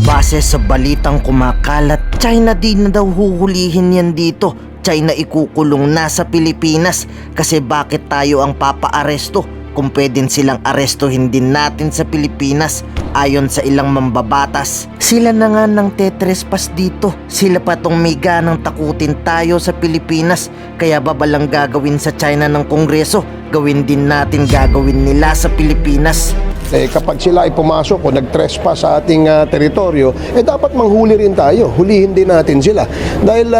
Base sa balitang kumakalat, China din na daw huhulihin yan dito. China ikukulong na sa Pilipinas kasi bakit tayo ang papaaresto kung pwedeng silang arestuhin din natin sa Pilipinas ayon sa ilang mambabatas. Sila na nga ng tetrespas dito. Sila pa tong may ganang takutin tayo sa Pilipinas kaya babalang gagawin sa China ng Kongreso, gawin din natin gagawin nila sa Pilipinas. Kapag sila ay pumasok o nag-trespass sa ating teritoryo, dapat manghuli rin tayo. Hulihin din natin sila. Dahil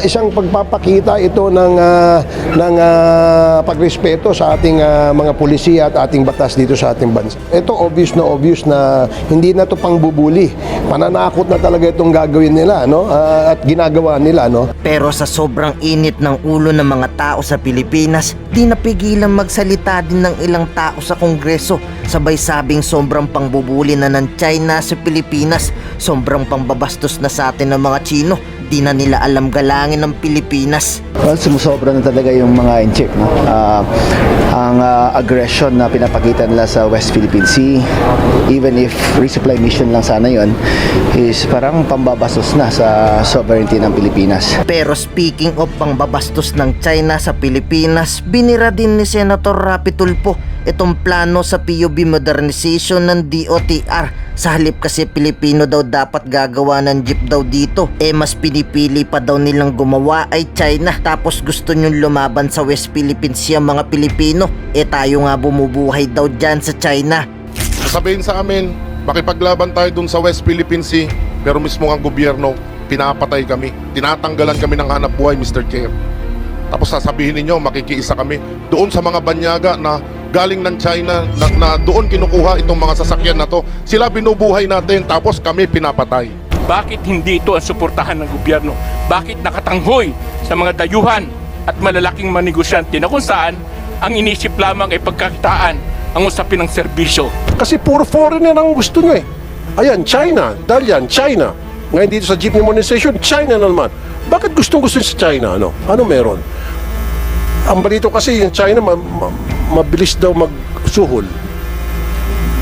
isang pagpapakita ito ng pagrespeto sa ating mga pulisiya at ating batas dito sa ating bansa. Ito obvious na hindi na ito pangbubuli. Pananakot na talaga itong gagawin nila, no? At ginagawa nila, no? Pero sa sobrang init ng ulo ng mga tao sa Pilipinas, di napigilan magsalita din ng ilang tao sa Kongreso. Sabay sabing sobrang pangbubuli na ng China sa Pilipinas, sobrang pangbabastos na sa atin ng mga Chino. Di na nila alam galangin ng Pilipinas. Well, sumusobra na talaga yung mga in-check, no? Ang aggression na pinapakita nila sa West Philippine Sea, even if resupply mission lang sana yon, is parang pambabastos na sa sovereignty ng Pilipinas. Pero speaking of pangbabastos ng China sa Pilipinas, binira din ni Senator Rapi Tulfo itong plano sa PUB modernization ng DOTR. Sa halip kasi Pilipino daw dapat gagawa ng jeep daw dito, mas pinipili pa daw nilang gumawa ay China. Tapos gusto nyong lumaban sa West Philippines yung mga Pilipino, tayo nga bumubuhay daw dyan sa China. Sasabihin sa amin, makipaglaban tayo dun sa West Philippine Sea, pero mismo ang gobyerno, pinapatay kami. Tinatanggalan kami ng hanap buhay, Mr. Chair. Tapos sasabihin ninyo, makikiisa kami doon sa mga banyaga na galing ng China na doon kinukuha itong mga sasakyan na to. Sila binubuhay natin, tapos kami pinapatay. Bakit hindi ito ang suportahan ng gobyerno? Bakit nakatanghoy sa mga dayuhan at malalaking manegosyante na kung saan ang inisip lamang ay pagkakitaan ang usapin ng serbisyo? Kasi puro foreigner ang gusto nyo eh. Ayan, China. Dahil yan, China. Ngayon dito sa jeepney modernization, China na naman. Bakit gustong-gusto sa China? Ano meron? Ang balito kasi yung China, mabilis daw magsuhol.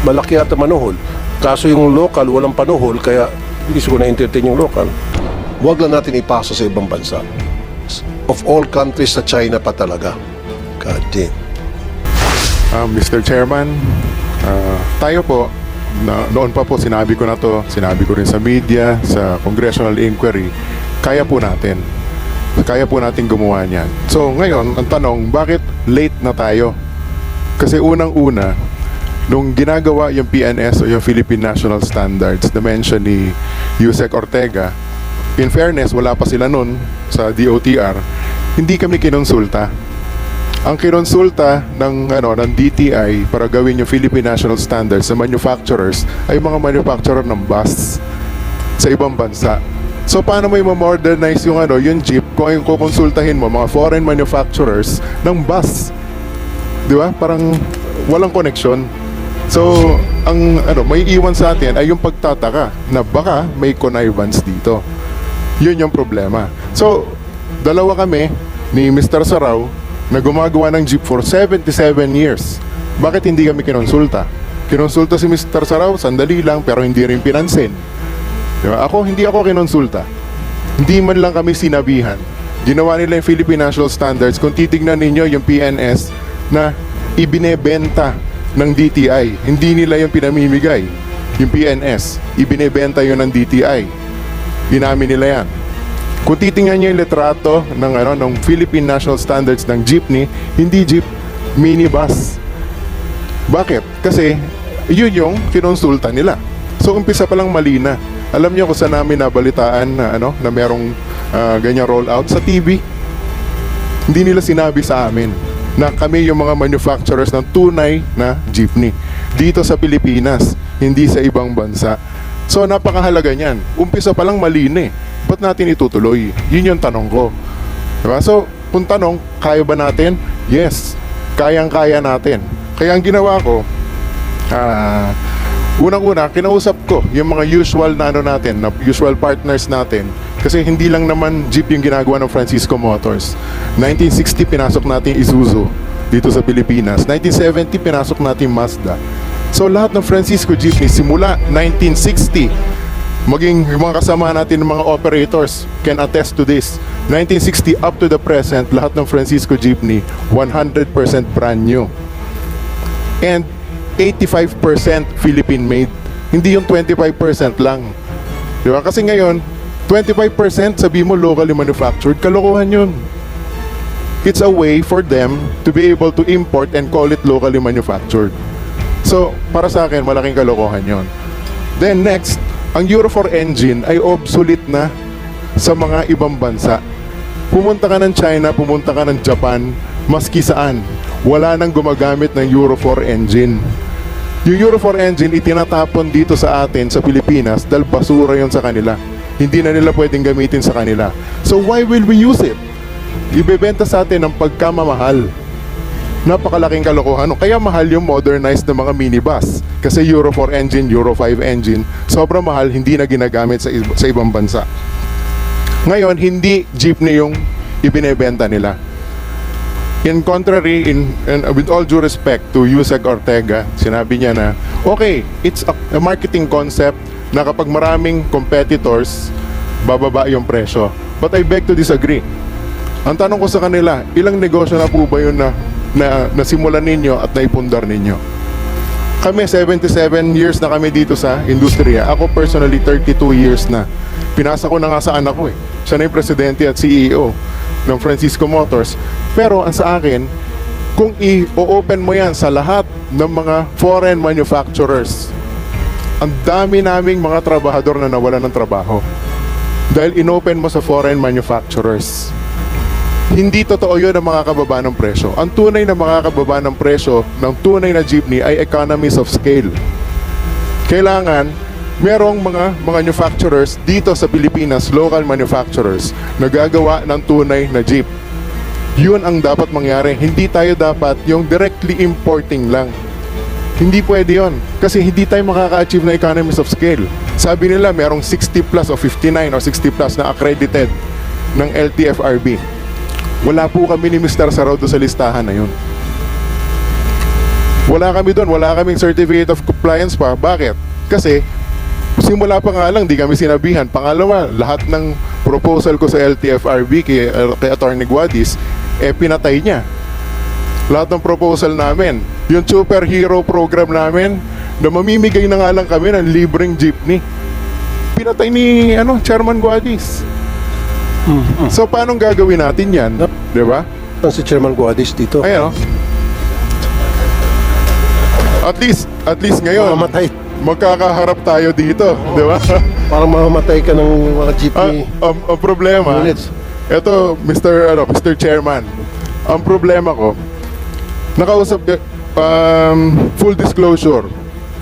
Malaki ata manuhol. Kaso yung local, walang panuhol, kaya hindi siguro na-entertain yung local. Huwag lang natin ipasa sa ibang bansa. Of all countries, sa China pa talaga. God damn. Mr. Chairman, tayo po, noon pa po sinabi ko na to, sinabi ko rin sa media, sa congressional inquiry, kaya po natin. Kaya po natin gumawa niyan. So ngayon, ang tanong, bakit late na tayo? Kasi unang-una, nung ginagawa yung PNS o yung Philippine National Standards na mention ni Yusek Ortega, in fairness, wala pa sila nun sa DOTR, hindi kami kinonsulta. Ang kinonsulta ng DTI para gawin yung Philippine National Standards sa manufacturers ay mga manufacturer ng bus sa ibang bansa. So paano mo i-modernize yung yung jeep kung yung kukonsultahin mo mga foreign manufacturers ng bus? Di ba? Parang walang connection. So ang may iwan sa atin ay yung pagtataka na baka may connivance dito. Yun yung problema. So dalawa kami ni Mr. Sarao na gumagawa ng jeep for 77 years. Bakit hindi kami kinonsulta? Kinonsulta si Mr. Sarao, sandali lang, pero hindi rin pinansin. Diba? Hindi ako kinonsulta. Hindi man lang kami sinabihan. Ginawa nila yung Philippine National Standards. Kung titignan ninyo yung PNS na ibinebenta ng DTI, hindi nila yung pinamimigay. Yung PNS, ibinebenta yun ng DTI. Inamin nila yan. Kung titingnan nyo yung litrato ng Philippine National Standards ng jeepney, hindi jeep, minibus. Bakit? Kasi yun yung kinonsulta nila. So umpisa pa lang mali na. Alam niyo kung saan namin nabalitaan na na merong ganyan rollout sa TV. Hindi nila sinabi sa amin na kami yung mga manufacturers ng tunay na jeepney dito sa Pilipinas, hindi sa ibang bansa. So napakahalaga niyan. Umpisa pa lang mali na eh. Ba't natin itutuloy? Yun yung tanong ko. Diba? So kung tanong, kaya ba natin? Yes, kayang-kaya natin. Kaya ang ginawa ko, unang-una, kinausap ko yung mga usual na natin, na usual partners natin. Kasi hindi lang naman jeep yung ginagawa ng Francisco Motors. 1960, pinasok natin Isuzu dito sa Pilipinas. 1970, pinasok natin Mazda. So lahat ng Francisco jeepney, simula 1960 Maging yung mga kasama natin ng mga operators can attest to this. 1960 up to the present, lahat ng Francisco Jeepney, 100% brand new. And 85% Philippine-made. Hindi yung 25% lang. Di ba? Kasi ngayon, 25% sabi mo locally manufactured, kalokohan yun. It's a way for them to be able to import and call it locally manufactured. So, para sa akin, malaking kalokohan yun. Then next, ang Euro 4 engine ay obsolete na sa mga ibang bansa. Pumunta ka ng China, pumunta ka ng Japan, maski saan, wala nang gumagamit ng Euro 4 engine. Yung Euro 4 engine itinatapon dito sa atin sa Pilipinas dahil basura yon sa kanila. Hindi na nila pwedeng gamitin sa kanila. So why will we use it? Ibebenta sa atin ng pagkamamahal. Napakalaking kalokohan. Kaya mahal yung modernized na mga minibus. Kasi Euro 4 engine, Euro 5 engine, sobrang mahal, hindi na ginagamit sa ibang bansa. Ngayon, hindi jeepney yung ibinebenta nila. In contrary, and with all due respect to Yusek Ortega, sinabi niya na, okay, it's a marketing concept na kapag maraming competitors, bababa yung presyo. But I beg to disagree. Ang tanong ko sa kanila, ilang negosyo na po ba yun na nasimulan ninyo at naipundar ninyo? Kami, 77 years na kami dito sa industriya. Ako personally, 32 years na. Pinasa ko na nga sa anak ko eh. Siya na yung presidente at CEO ng Francisco Motors. Pero ang sa akin, kung i-open mo yan sa lahat ng mga foreign manufacturers, ang dami naming mga trabahador na nawalan ng trabaho. Dahil inopen mo sa foreign manufacturers. Hindi totoo yun ang makakababa ng presyo. Ang tunay na makakababa ng presyo ng tunay na jeepney ay economies of scale. Kailangan merong mga manufacturers dito sa Pilipinas, local manufacturers, na gagawa ng tunay na jeep. Yun ang dapat mangyari. Hindi tayo dapat yung directly importing lang. Hindi pwede yun. Kasi hindi tayo makaka-achieve na economies of scale. Sabi nila merong 60 plus o 59 o 60 plus na accredited ng LTFRB. Wala po kami ni Mr. Saraudo sa listahan na yun. Wala kami doon. Wala kaming certificate of compliance pa. Bakit? Kasi simula pa nga lang, di kami sinabihan. Pangalawa, lahat ng proposal ko sa LTFRB kay Attorney Guadis, pinatay niya. Lahat ng proposal namin. Yung superhero program namin, na mamimigay na nga lang kami ng libreng jeepney. Pinatay ni Chairman Guadis. So, paano gagawin natin yan? Di ba? Si Chairman Guadis dito. Ayan, At least ngayon, Mamamatay. magkakaharap tayo dito. Di ba? Parang mamamatay ka ng mga jeepney. Ang problema, Units. ito, Mr. Chairman, ang problema ko, nakausap, full disclosure,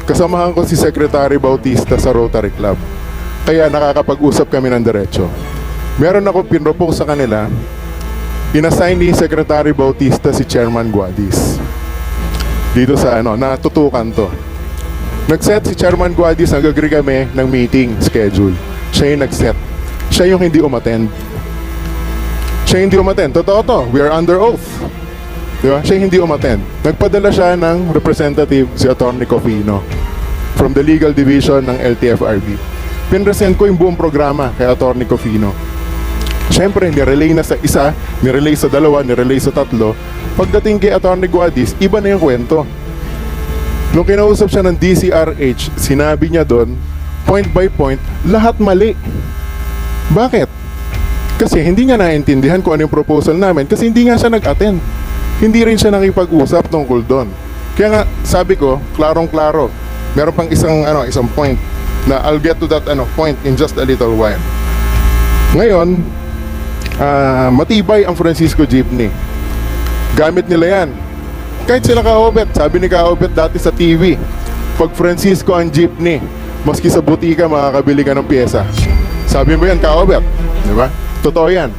kasamahan ko si Secretary Bautista sa Rotary Club. Kaya nakakapag-usap kami ng diretso. Meron ako pinropose sa kanila, inassign ni Secretary Bautista si Chairman Guadis. Dito sa natutukan to. Nag-set si Chairman Guadis, nag-agree kami ng meeting schedule. Siya yung nag-set. Siya yung hindi umattend. Totoo to. We are under oath. Diba? Siya yung hindi umattend. Nagpadala siya ng representative, si Atty. Cofino, from the legal division ng LTFRB. Pinresent ko yung buong programa kay Atty. Cofino. Siyempre, nirelay na sa isa, nirelay sa dalawa, nirelay sa tatlo. Pagdating kay Atty. Guadis, iba na yung kwento. Nung kinausap siya ng DCRH, sinabi niya doon, point by point, lahat mali. Bakit? Kasi hindi niya naintindihan kung ano yung proposal namin kasi hindi nga siya nag-attend. Hindi rin siya nakipag-usap tungkol doon. Kaya nga, sabi ko, klarong-klaro. Meron pang isang point na I'll get to that point in just a little while. Ngayon, matibay ang Francisco Jeepney. Gamit nila yan. Kahit sila Kaobet, sabi ni Kaobet dati sa TV, pag Francisco ang jeepney, maski sa butika makakabili ka ng pyesa. Sabi mo yan, Kaobet, di ba? Totoo yan.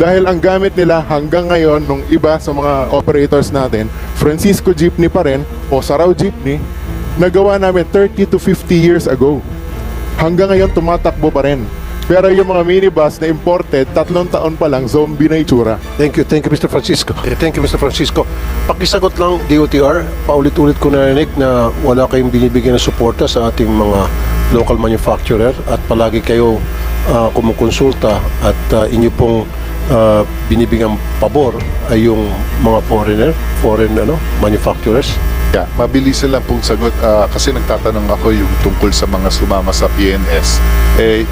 Dahil ang gamit nila hanggang ngayon nung iba sa mga operators natin, Francisco Jeepney pa rin o Sarao Jeepney, nagawa namin 30 to 50 years ago. Hanggang ngayon tumatakbo pa rin. Pero yung mga minibus na imported, 3 taon pa lang, zombie na itsura. Thank you, Mr. Francisco. Thank you, Mr. Francisco. Pakisagot lang, DOTR, paulit-ulit ko narinig na wala kayong binibigyan ng suporta sa ating mga local manufacturer at palagi kayo kumukonsulta at inyo pong binibigang pabor ay yung mga foreign manufacturers. Yeah, mabilis lang pong sagot kasi nagtatanong ako yung tungkol sa mga sumama sa PNS.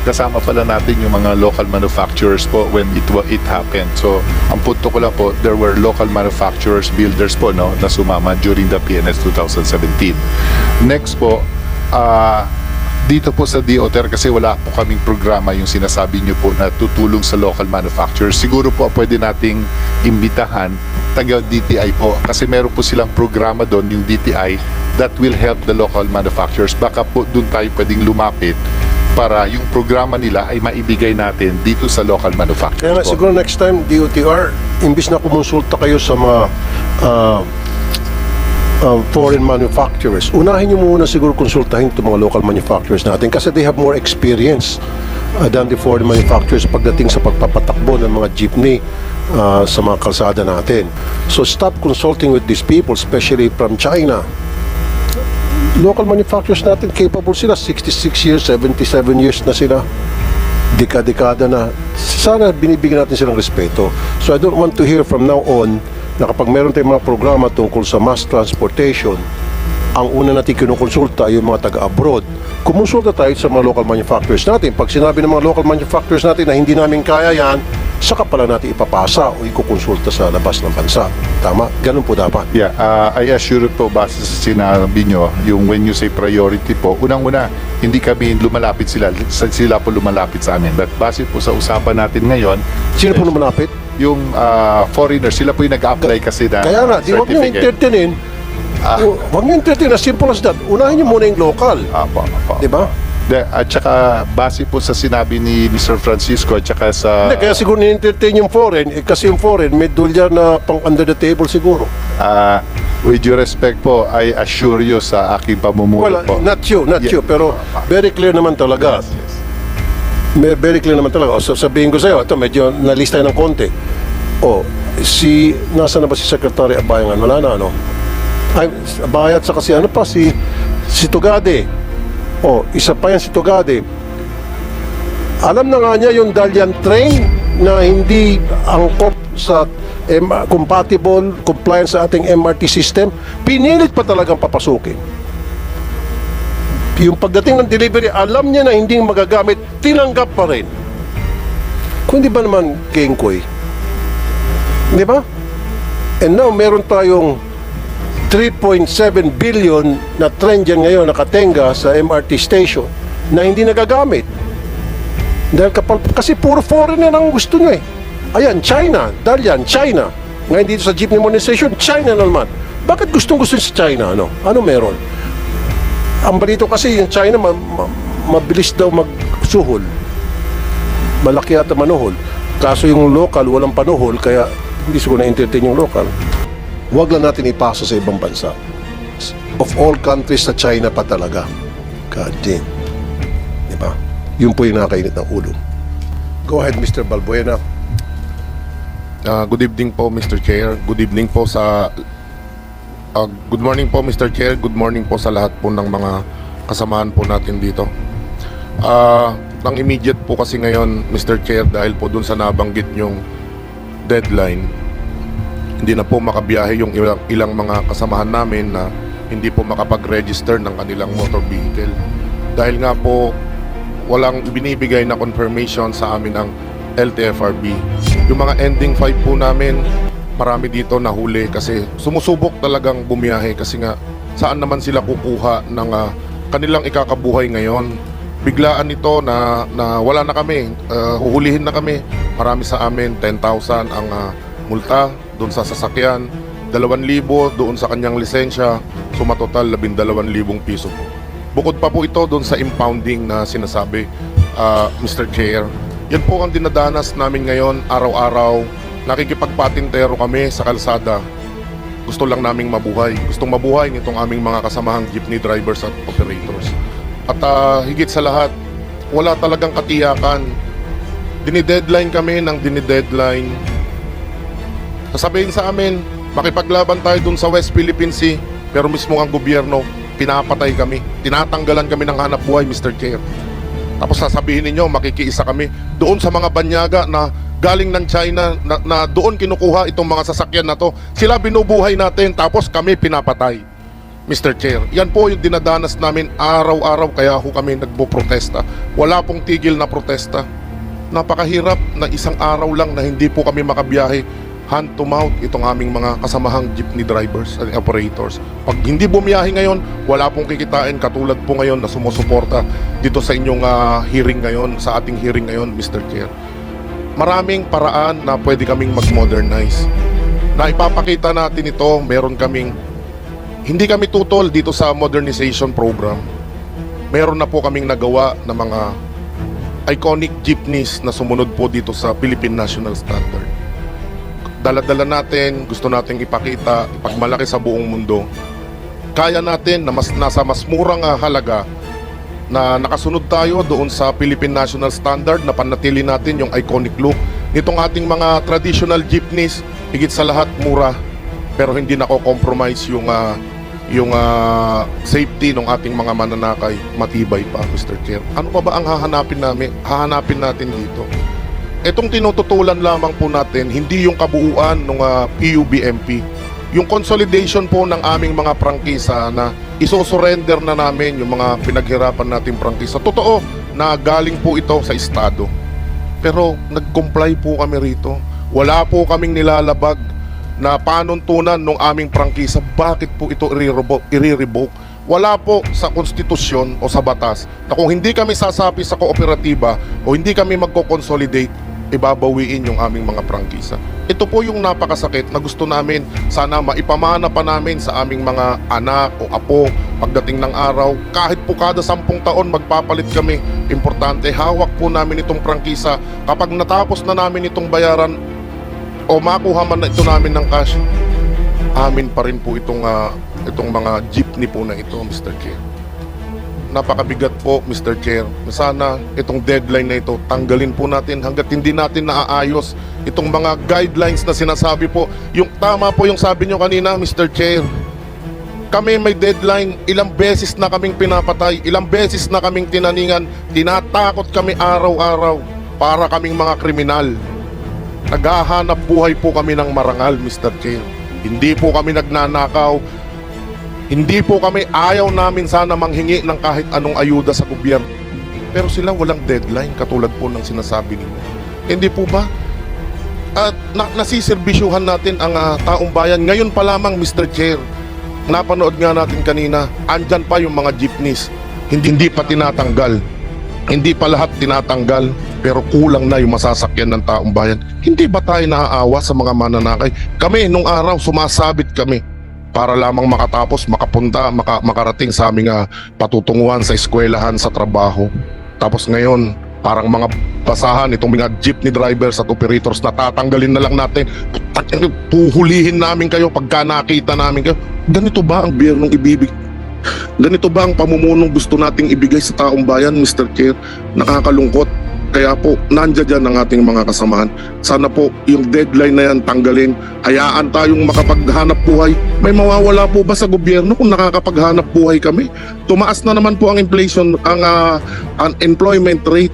Kasama pala natin yung mga local manufacturers po when it happened. So, ang punto ko lang po, there were local manufacturers, builders po no, na sumama during the PNS 2017. Next po, dito po sa DOTR kasi wala po kaming programa yung sinasabi nyo po na tutulong sa local manufacturers. Siguro po pwede nating imbitahan taga DTI po kasi meron po silang programa doon yung DTI that will help the local manufacturers. Baka po doon tayo pwedeng lumapit para yung programa nila ay maibigay natin dito sa local manufacturers. Kaya nga, po. siguro next time, DOTR, imbis na kumonsulta kayo sa mga foreign manufacturers, unahin nyo muna siguro konsultahin itong mga local manufacturers natin kasi they have more experience than the foreign manufacturers pagdating sa pagpapatakbo ng mga jeepney sa mga kalsada natin. So stop consulting with these people, especially from China. Local manufacturers natin, capable sila, 66 years, 77 years na sila, dekada na. Sana binibigyan natin silang respeto. So I don't want to hear from now on na kapag meron tayong mga programa tungkol sa mass transportation, ang una natin kinukonsulta ay yung mga taga-abroad. Kumonsulta tayo sa mga local manufacturers natin. Pag sinabi ng mga local manufacturers natin na hindi namin kaya yan, saka pala natin ipapasa o ikukonsulta sa labas ng bansa. Tama? Ganun po dapat. Yeah, I assure po base sa sinabi nyo, yung when you say priority po, unang-una, hindi kami lumalapit sila po lumalapit sa amin. But base po sa usapan natin ngayon, Sino po lumalapit? yung foreigners, sila po yung nag-apply kasi na Kaya nga, di huwag nyo certificate. entertainin. Huwag nyo entertainin. As simple as that. Unahin nyo muna yung local. Apo. Di ba? At saka, base po sa sinabi ni Mr. Francisco at saka sa Hindi, kaya siguro ni-entertain yung foreign. Kasi yung foreign, may dolyar na pang under the table siguro. with due respect po, I assure you sa aking pamumuno Well, po. not you. Pero very clear naman talaga. Very clear naman talaga. O, sabihin ko sa'yo, ito medyo nalista ng konti. Nasa na ba si Secretary Abayangan? Wala na, ano? Ay, Abay at saka si Tugade. Isa pa yan si Tugade. Alam na nga niya yung Dalian train na hindi angkop sa compatible, compliant sa ating MRT system. Pinilit pa talagang papasukin. Yung pagdating ng delivery, alam niya na hindi magagamit, tinanggap pa rin. Kung di ba naman Kengkoy? Di ba? And now, meron tayong 3.7 billion na trend dyan ngayon nakatenga sa MRT station na hindi nagagamit. Dahil kasi puro foreigner ang gusto nyo eh. Ayan, China. Dahil yan, China. Ngayon dito sa jeepney monetization, China naman. Bakit gustong-gusto sa China? Ano meron? Ang balito kasi yung China mabilis daw magsuhol. Malaki ata manuhol. Kaso yung local walang panuhol kaya hindi siguro na-entertain yung local. Huwag lang natin ipasa sa ibang bansa. Of all countries sa China pa talaga. God damn. Diba? Yun po yung nakakainit ng ulo. Go ahead, Mr. Balbuena. Good evening po, Mr. Chair. Good evening po sa good morning po, Mr. Chair. Good morning po sa lahat po ng mga kasamahan po natin dito. Ang immediate po kasi ngayon, Mr. Chair, dahil po dun sa nabanggit yung deadline, hindi na po makabiyahe yung ilang mga kasamahan namin na hindi po makapag-register ng kanilang motor vehicle. Dahil nga po, walang binibigay na confirmation sa amin ang LTFRB. Yung mga ending 5 po namin, marami dito nahuli kasi sumusubok talagang bumiyahe kasi nga saan naman sila kukuha ng kanilang ikakabuhay ngayon. Biglaan ito na wala na kami, huhulihin na kami. Marami sa amin, 10,000 ang multa doon sa sasakyan, 2,000 doon sa kanyang lisensya, sumatotal 12,000 piso po. Bukod pa po ito doon sa impounding na sinasabi, Mr. Chair. Yan po ang dinadanas namin ngayon araw-araw. Nakikipagpatintero kami sa kalsada. Gusto lang naming mabuhay. Gustong mabuhay nitong aming mga kasamahang jeepney drivers at operators. At higit sa lahat, wala talagang katiyakan. Dinideadline kami ng dinideadline. Sasabihin sa amin, makipaglaban tayo dun sa West Philippine Sea, pero mismo ang gobyerno pinapatay kami. Tinatanggalan kami ng hanap buhay, Mr. Chair. Tapos sasabihin ninyo, makikiisa kami doon sa mga banyaga na galing ng China na doon kinukuha itong mga sasakyan na to. Sila binubuhay natin, tapos kami pinapatay. Mr. Chair, yan po yung dinadanas namin araw-araw, kaya ho kami nagpo-protesta. Wala pong tigil na protesta. Napakahirap na isang araw lang na hindi po kami makabiyahe hand to mouth itong aming mga kasamahang jeepney drivers and operators. Pag hindi bumiyahe ngayon, wala pong kikitain, katulad po ngayon na sumusuporta dito sa inyong hearing ngayon, sa ating hearing ngayon, Mr. Chair. Maraming paraan na pwede kaming mag-modernize. Na ipapakita natin ito, meron kaming, hindi kami tutol dito sa modernization program. Meron na po kaming nagawa na mga iconic jeepneys na sumunod po dito sa Philippine National Standard. Dala-dala natin, gusto natin ipakita, ipagmalaki sa buong mundo. Kaya natin na nasa mas murang halaga na nakasunod tayo doon sa Philippine National Standard na panatili natin yung iconic look nitong ating mga traditional jeepneys. Higit sa lahat, mura, pero hindi nako-compromise yung safety ng ating mga mananakay. Matibay pa, Mr. Chair. Ano pa ba ang hahanapin natin dito? Itong tinututulan lamang po natin, hindi yung kabuuan ng PUBMP. Yung consolidation po ng aming mga prangkisa na isosurrender na namin yung mga pinaghirapan nating prangkisa. Totoo na galing po ito sa Estado. Pero nag-comply po kami rito. Wala po kaming nilalabag na panuntunan ng aming prangkisa. Bakit po ito i-revoke? Wala po sa konstitusyon o sa batas na kung hindi kami sasapi sa kooperatiba o hindi kami magko-consolidate, ibabawiin yung aming mga prangkisa. Ito po yung napakasakit na gusto namin sana maipamana pa namin sa aming mga anak o apo pagdating ng araw. Kahit po kada 10 taon magpapalit kami, importante hawak po namin itong prangkisa. Kapag natapos na namin itong bayaran o makuha man na ito namin ng cash, amin pa rin po itong mga jeepney po na ito, Mr. Chair. Napakabigat po, Mr. Chair. Sana itong deadline na ito, tanggalin po natin hanggat hindi natin naaayos itong mga guidelines na sinasabi po. Yung tama po yung sabi nyo kanina, Mr. Chair. Kami may deadline, ilang beses na kaming pinapatay, ilang beses na kaming tinaningan, tinatakot kami araw-araw para kaming mga kriminal. Naghahanap buhay po kami ng marangal, Mr. Chair. Hindi po kami nagnanakaw. Hindi po kami, ayaw namin sana manghingi ng kahit anong ayuda sa gobyerno. Pero sila walang deadline, katulad po ng sinasabi ninyo. Hindi po ba? At nasiserbisyuhan natin ang taong bayan. Ngayon pa lamang, Mr. Chair, napanood nga natin kanina, andyan pa yung mga jeepneys. Hindi pa tinatanggal. Hindi pa lahat tinatanggal, pero kulang na yung masasakyan ng taong bayan. Hindi ba tayo naaawa sa mga mananakay? Kami, nung araw, sumasabit kami para lamang makatapos, makapunta, makarating sa aming patutunguhan sa eskwelahan, sa trabaho. Tapos ngayon, parang mga basahan itong mga jeepney drivers at operators na tatanggalin na lang natin. Puhulihin namin kayo pagka nakita namin kayo. Ganito ba ang biyernong ibibig? Ganito ba ang pamumunong gusto nating ibigay sa taong bayan, Mr. Chair? Nakakalungkot. Kaya po, nandiyan dyan ang ating mga kasamahan. Sana po, yung deadline na yan tanggalin. Hayaan tayong makapaghanap buhay. May mawawala po ba sa gobyerno kung nakakapaghanap buhay kami? Tumaas na naman po ang inflation, ang unemployment rate.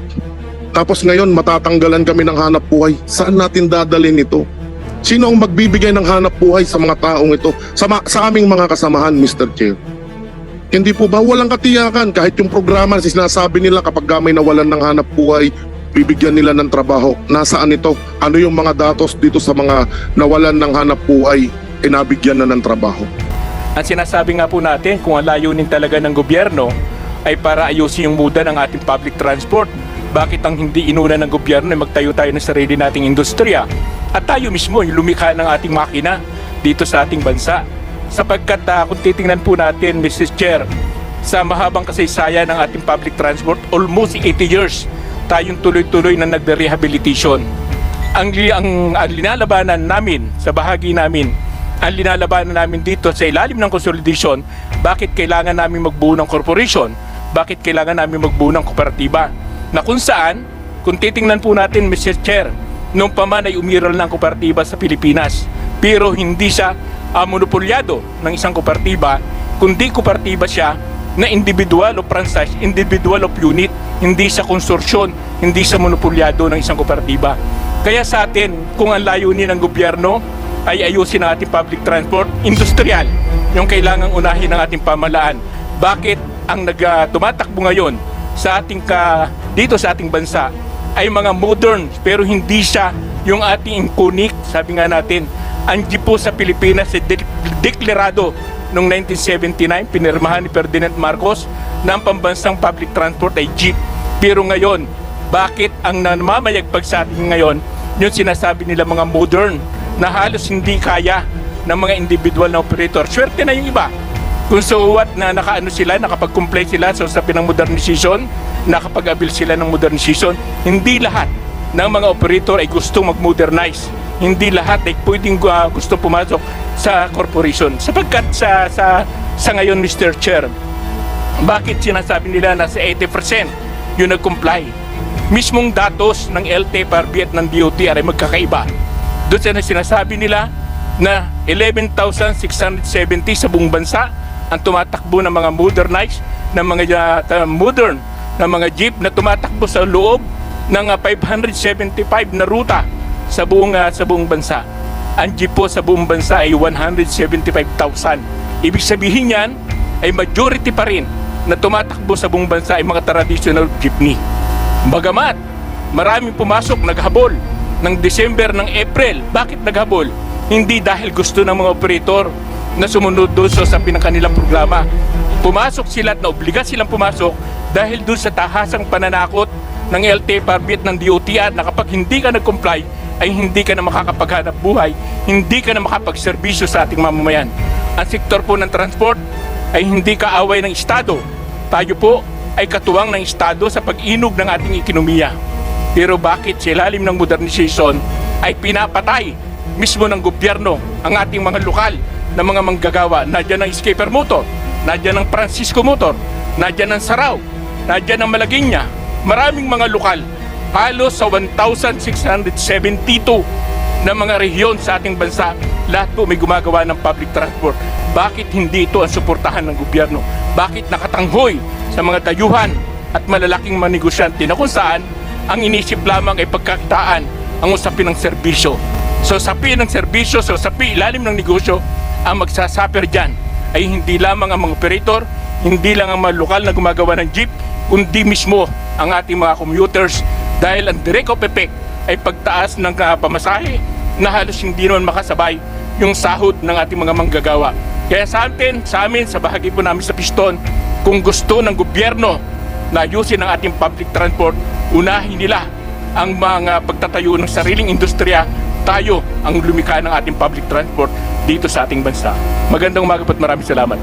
Tapos ngayon, matatanggalan kami ng hanap buhay. Saan natin dadalhin ito? Sino ang magbibigay ng hanap buhay sa mga taong ito? Sa aming mga kasamahan, Mr. Chair. Hindi po ba walang katiyakan kahit yung programa na sinasabi nila kapag may nawalan ng hanap buhay, bibigyan nila ng trabaho. Nasaan ito? Ano yung mga datos dito sa mga nawalan ng hanap buhay, nabigyan na ng trabaho? Ang sinasabi nga po natin, kung ang layunin talaga ng gobyerno ay para ayusin yung muda ng ating public transport, bakit ang hindi inuna ng gobyerno ay magtayo tayo ng sarili nating industriya at tayo mismo yung lumikha ng ating makina dito sa ating bansa? Sapagkat kung titingnan po natin, Mrs. Chair, sa mahabang kasaysayan ng ating public transport, almost 80 years tayong tuloy-tuloy na nagre-rehabilitation. Ang linalabanan namin, sa bahagi namin, ang linalabanan namin dito sa ilalim ng consolidation, bakit kailangan namin magbuo ng corporation? Bakit kailangan namin magbuo ng kooperatiba? Na kung saan, kung titingnan po natin, Mr. Chair, nung paman ay umiral ng kooperatiba sa Pilipinas, pero hindi siya monopolyado ng isang kooperatiba, kundi kooperatiba siya na individual o franchise, individual of unit, hindi sa konsorsyon, hindi sa monopolyado ng isang kooperatiba. Kaya sa atin, kung ang layunin ng gobyerno ay ayusin ang ating public transport, industrial, yung kailangang unahin ng ating pamahalaan. Bakit ang tumatakbo ngayon sa ating dito sa ating bansa ay mga modern pero hindi siya yung ating iconic, sabi nga natin, ang jeep po sa Pilipinas ay deklarado noong 1979, pinirmahan ni Ferdinand Marcos na ang pambansang public transport ay jeep. Pero ngayon, bakit ang namamayagpag sa atin ngayon, yung sinasabi nila mga modern na halos hindi kaya ng mga individual na operator. Swerte na yung iba. Kung so what na nakapag-comply sila sa usapin ng modernization, nakapag-abil sila ng modernization, hindi lahat ng mga operator ay gusto mag-modernize. Hindi lahat ay pwedeng gusto pumasok sa corporation. Sapagkat sa ngayon, Mr. Chair, bakit sinasabi nila na sa 80% yung nag-comply? Mismong datos ng LTFRB at ng DOTR ay magkakaiba. Doon sa sinasabi nila na 11,670 sa buong bansa ang tumatakbo ng mga modernized, ng mga modern na mga jeep na tumatakbo sa loob ng 575 na ruta sa buong bansa. Ang jeep po sa buong bansa ay 175,000. Ibig sabihin yan ay majority pa rin na tumatakbo sa buong bansa ay mga traditional jeepney. Bagamat maraming pumasok, naghabol ng December, ng April. Bakit naghabol? Hindi dahil gusto ng mga operator na sumunod doon sa kanilang programa. Pumasok sila at naobliga silang pumasok dahil doon sa tahasang pananakot ng LTFRB at ng DOTR na kapag hindi ka nag-comply ay hindi ka na makakapaghanap buhay, hindi ka na makapagserbisyo sa ating mamamayan. Ang sektor po ng transport ay hindi kaaway ng Estado. Tayo po ay katuwang ng Estado sa pag-inog ng ating ekonomiya. Pero bakit sa ilalim ng modernization ay pinapatay mismo ng gobyerno ang ating mga lokal na mga manggagawa? Nadyan ang Skipper Motor, nadyan ang Francisco Motor, nadyan ang Saraw, nadyan ang Malagueña. Maraming mga lokal, halos sa 1,672 na mga rehiyon sa ating bansa, lahat po may gumagawa ng public transport. Bakit hindi ito ang suportahan ng gobyerno? Bakit nakatanghoy sa mga dayuhan at malalaking mga negosyante na kung saan ang inisip lamang ay pagkakitaan ang usapin ng serbisyo? So usapin ng serbisyo, so usapin ilalim ng negosyo, ang magsasuffer dyan ay hindi lamang ang mga operator, hindi lang ang mga lokal na gumagawa ng jeep, kundi mismo ang ating mga commuters dahil ang direct of effect ay pagtaas ng pamasahe na halos hindi naman makasabay yung sahod ng ating mga manggagawa. Kaya sa amin, sa bahagi po namin sa Piston, kung gusto ng gobyerno na ayusin ang ating public transport, unahin nila ang mga pagtatayo ng sariling industriya, tayo ang lumikha ng ating public transport dito sa ating bansa. Magandang umaga po at maraming salamat.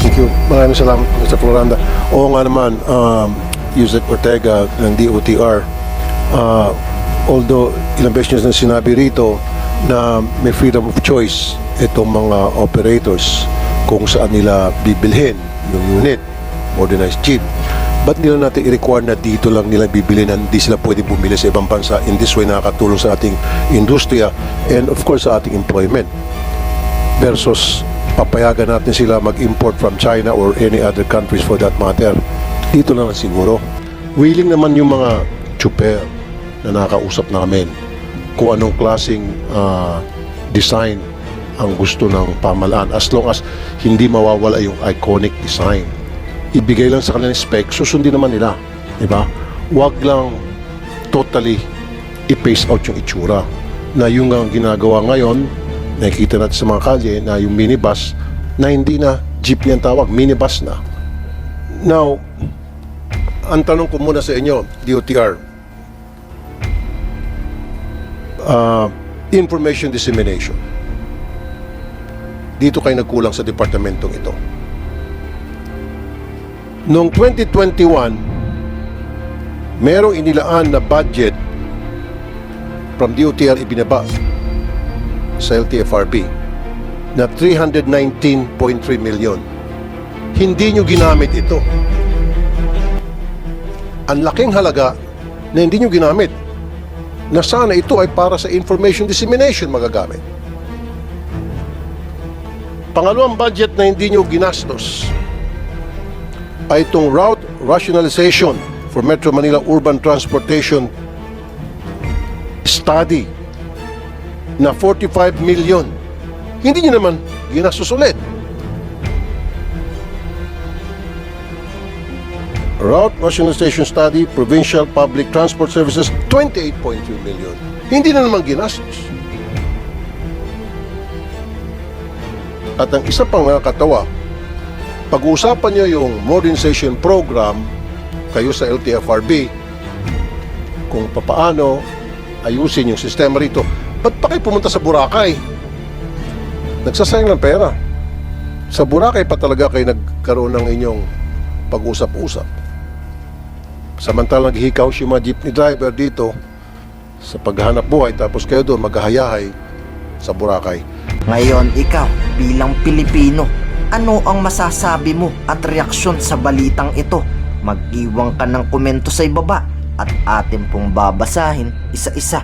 Thank you. Maraming salamat, Mr. Floranda. Oo nga naman, Yusek Ortega ng DOTR, although ilang beses na sinabi rito na may freedom of choice itong mga operators kung saan nila bibilhin yung unit, modernized jeep. Ba't nila natin i-require na dito lang nila bibili na hindi sila pwede bumili sa ibang bansa? In this way, nakakatulong sa ating industriya and of course sa ating employment. Versus papayagan natin sila mag-import from China or any other countries for that matter. Dito lang siguro. Willing naman yung mga chuper na nakausap namin kung anong klaseng design ang gusto ng pamahalaan as long as hindi mawawala yung iconic design. Ibigay lang sa kanilang spec, susundin naman nila, di ba? Huwag lang totally i-pace out yung itsura na yung ginagawa ngayon, nakikita natin sa mga kalye na yung minibus na hindi na jeep yung tawag, minibus na. Now, ang tanong ko muna sa inyo, DOTR, information dissemination. Dito kayo nagkulang sa departamentong ito. Noong 2021, merong inilaan na budget from DOTR ibinaba sa LTFRB na 319.3 million. Hindi nyo ginamit ito. Ang laking halaga na hindi nyo ginamit na sana ito ay para sa information dissemination magagamit. Pangalawang budget na hindi nyo ginastos ay itong route rationalization for Metro Manila Urban Transportation Study na 45 million. Hindi nyo naman ginastos ulit. Route Rationalization Study, Provincial Public Transport Services, 28.3 million. Hindi na naman ginastos. At ang isa pang nakakatawa, pag-uusapan nyo yung modernization program kayo sa LTFRB kung papaano ayusin yung sistema rito. Ba't pa kayo pumunta sa Boracay? Nagsasayang ng pera. Sa Boracay pa talaga kayo nagkaroon ng inyong pag-usap-usap. Samantalang naghihikaw yung mga jeepney driver dito sa paghahanap buhay, tapos kayo doon maghahayahay sa Boracay. Ngayon ikaw bilang Pilipino, ano ang masasabi mo at reaksyon sa balitang ito? Mag-iwan ka ng komento sa ibaba at atin pong babasahin isa-isa.